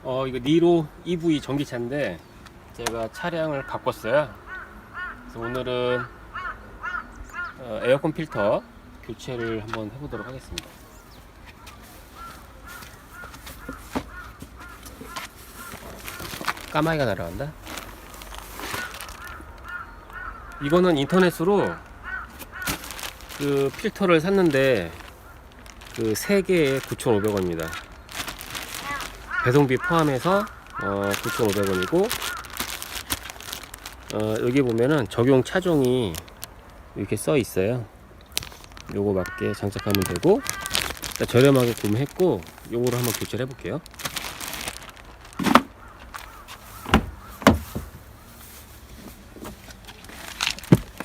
이거 니로 EV 전기차인데 제가 차량을 바꿨어요. 그래서 오늘은 에어컨 필터 교체를 한번 해보도록 하겠습니다. 까마귀가 날아간다. 이거는 인터넷으로 그 필터를 샀는데 그 3개에 9,500원입니다. 배송비 포함해서 9,500원이고 여기 보면은 적용 차종이 이렇게 써 있어요. 요거 맞게 장착하면 되고 일단 저렴하게 구매했고 요거로 한번 교체를 해볼게요.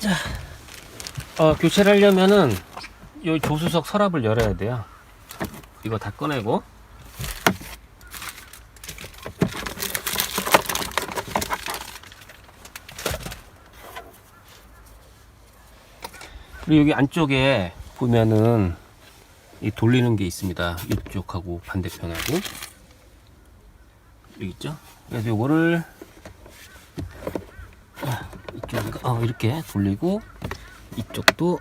자, 교체를 하려면은 요 조수석 서랍을 열어야 돼요. 이거 다 꺼내고 그리고 여기 안쪽에 보면은 이 돌리는 게 있습니다. 이쪽하고 반대편하고 여기 있죠? 그래서 요거를 이쪽인가? 이렇게 돌리고 이쪽도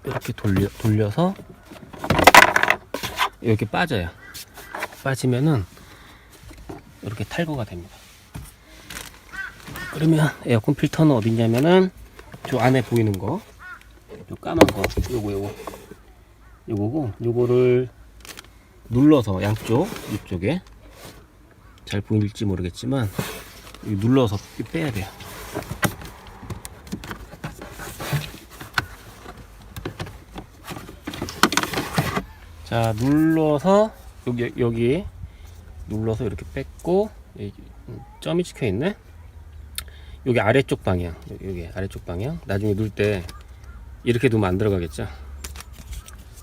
이렇게 돌려서 이렇게 빠져요. 빠지면은 이렇게 탈거가 됩니다. 그러면 에어컨 필터는 어디냐면은 저 안에 보이는 거, 요 까만 거, 요거고, 요거를 눌러서 양쪽 이쪽에 잘 보일지 모르겠지만 눌러서 빼야 돼요. 자, 눌러서 여기 눌러서 이렇게 뺐고 점이 찍혀 있네. 여기 아래쪽 방향, 여기 아래쪽 방향. 나중에 누를 때 이렇게 두면 안 들어가겠죠.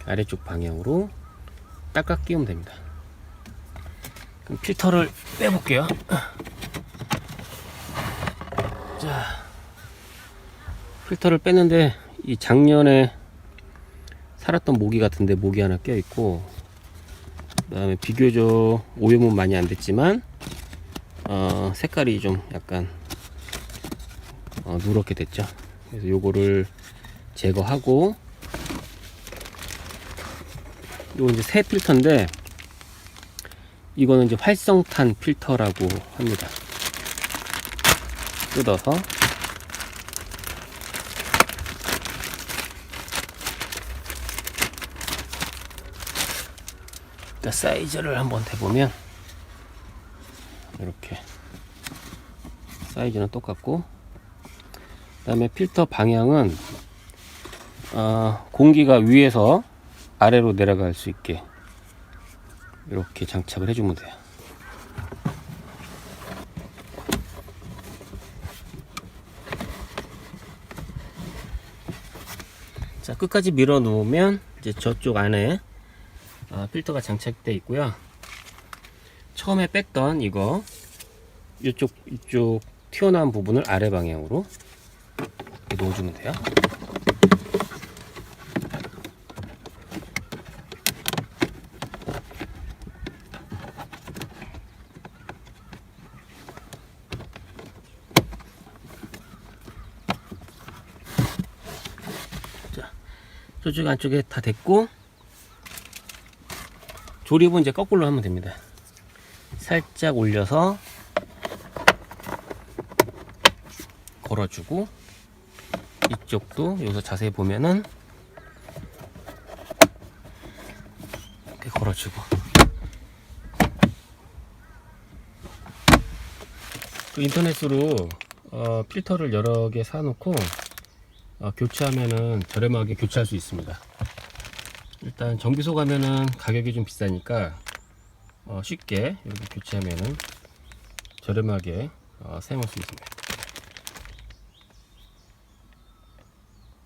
아래쪽 방향으로 딱딱 끼우면 됩니다. 그럼 필터를 빼볼게요. 자, 필터를 뺐는데 이 작년에 살았던 모기 같은데 모기 하나 껴있고, 그 다음에 비교적 오염은 많이 안 됐지만 색깔이 좀 약간 누렇게 됐죠. 그래서 요거를 제거하고, 요거 이제 새 필터인데 이거는 이제 활성탄 필터라고 합니다. 뜯어서 사이즈를 한번 대보면 이렇게 사이즈는 똑같고, 그 다음에 필터 방향은 공기가 위에서 아래로 내려갈 수 있게 이렇게 장착을 해주면 돼요. 자, 끝까지 밀어 놓으면 이제 저쪽 안에 필터가 장착되어 있고요. 처음에 뺐던 이쪽 튀어나온 부분을 아래 방향으로 이렇게 놓아주면 돼요. 자, 저쪽 안쪽에 다 됐고, 조립은 이제 거꾸로 하면 됩니다. 살짝 올려서 걸어주고, 이쪽도 여기서 자세히 보면은 이렇게 걸어주고, 또 인터넷으로 필터를 여러 개 사놓고 교체하면은 저렴하게 교체할 수 있습니다. 일단 정비소 가면은 가격이 좀 비싸니까 쉽게 이렇게 교체하면은 저렴하게 사용할 수 있습니다.